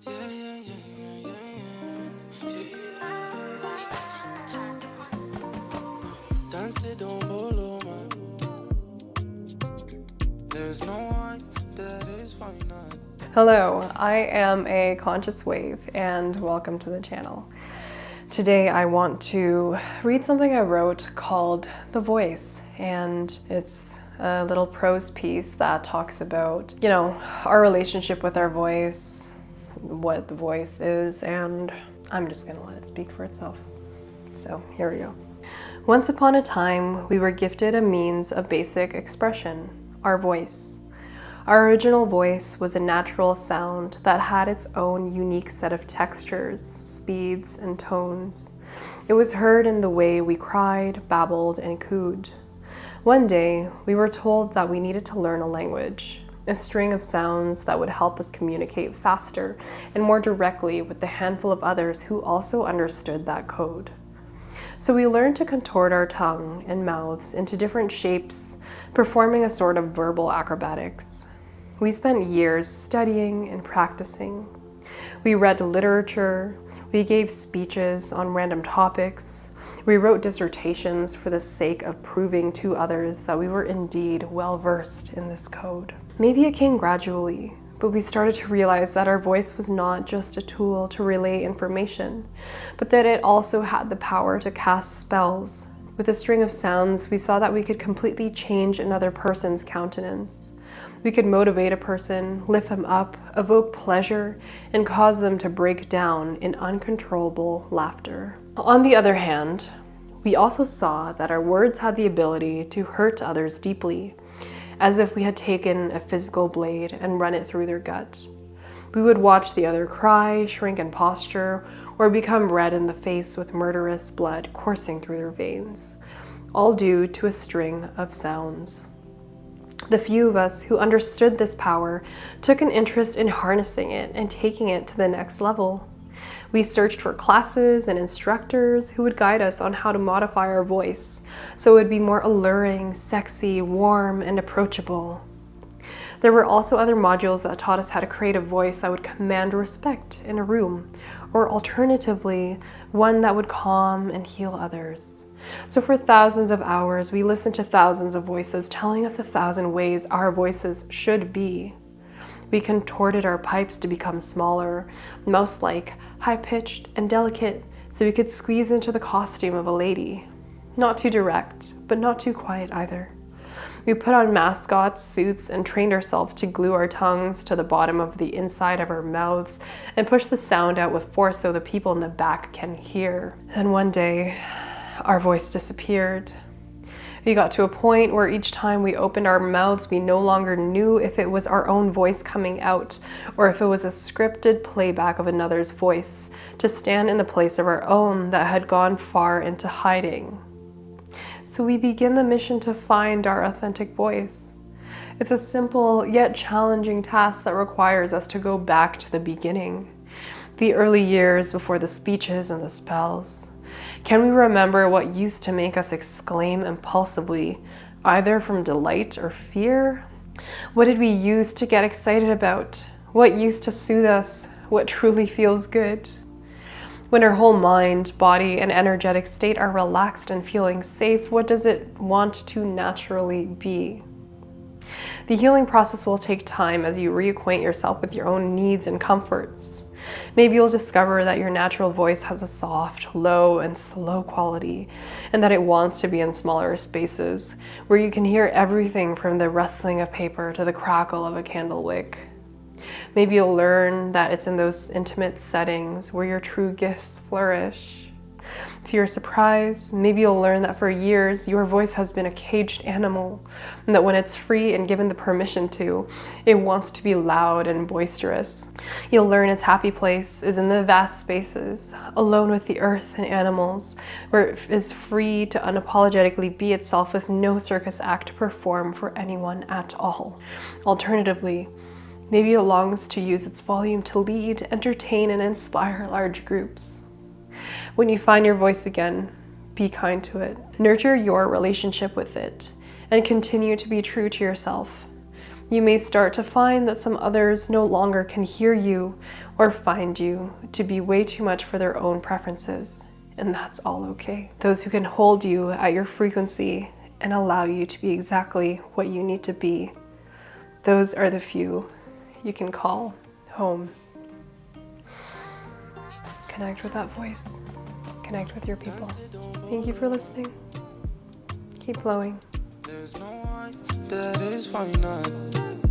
Yeah, yeah, yeah, yeah, yeah, yeah. Danse dans bolo, man. There's no one that is final. Hello, I am a conscious wave and welcome to the channel. Today I want to read something I wrote called The Voice, and it's a little prose piece that talks about, our relationship with our voice, what the voice is, and I'm just gonna let it speak for itself. So here we go. Once upon a time, we were gifted a means of basic expression, our voice. Our original voice was a natural sound that had its own unique set of textures, speeds, and tones. It was heard in the way we cried, babbled, and cooed. One day, we were told that we needed to learn a language, a string of sounds that would help us communicate faster and more directly with the handful of others who also understood that code. So we learned to contort our tongue and mouths into different shapes, performing a sort of verbal acrobatics. We spent years studying and practicing. We read literature, we gave speeches on random topics, we wrote dissertations for the sake of proving to others that we were indeed well versed in this code. Maybe it came gradually, but we started to realize that our voice was not just a tool to relay information, but that it also had the power to cast spells. With a string of sounds, we saw that we could completely change another person's countenance. We could motivate a person, lift them up, evoke pleasure, and cause them to break down in uncontrollable laughter. On the other hand, we also saw that our words had the ability to hurt others deeply, as if we had taken a physical blade and run it through their gut. We would watch the other cry, shrink in posture, or become red in the face with murderous blood coursing through their veins, all due to a string of sounds. The few of us who understood this power took an interest in harnessing it and taking it to the next level. We searched for classes and instructors who would guide us on how to modify our voice so it would be more alluring, sexy, warm, and approachable. There were also other modules that taught us how to create a voice that would command respect in a room, or alternatively, one that would calm and heal others. So for thousands of hours, we listened to thousands of voices telling us 1,000 ways our voices should be. We contorted our pipes to become smaller, mouse-like, high-pitched, and delicate, so we could squeeze into the costume of a lady. Not too direct, but not too quiet either. We put on mascots, suits, and trained ourselves to glue our tongues to the bottom of the inside of our mouths and push the sound out with force so the people in the back can hear. Then one day, our voice disappeared. We got to a point where each time we opened our mouths, we no longer knew if it was our own voice coming out or if it was a scripted playback of another's voice to stand in the place of our own that had gone far into hiding. So we begin the mission to find our authentic voice. It's a simple yet challenging task that requires us to go back to the beginning, the early years before the speeches and the spells. Can we remember what used to make us exclaim impulsively, either from delight or fear? What did we use to get excited about? What used to soothe us? What truly feels good? When our whole mind, body, and energetic state are relaxed and feeling safe, what does it want to naturally be? The healing process will take time as you reacquaint yourself with your own needs and comforts. Maybe you'll discover that your natural voice has a soft, low, and slow quality, and that it wants to be in smaller spaces, where you can hear everything from the rustling of paper to the crackle of a candle wick. Maybe you'll learn that it's in those intimate settings where your true gifts flourish. To your surprise, maybe you'll learn that for years your voice has been a caged animal, and that when it's free and given the permission to, it wants to be loud and boisterous. You'll learn its happy place is in the vast spaces, alone with the earth and animals, where it is free to unapologetically be itself with no circus act to perform for anyone at all. Alternatively, maybe it longs to use its volume to lead, entertain, and inspire large groups. When you find your voice again, be kind to it. Nurture your relationship with it, and continue to be true to yourself. You may start to find that some others no longer can hear you or find you to be way too much for their own preferences, and that's all okay. Those who can hold you at your frequency and allow you to be exactly what you need to be, those are the few you can call home. Connect with that voice. Connect with your people. Thank you for listening. Keep flowing. There's no one that is finite.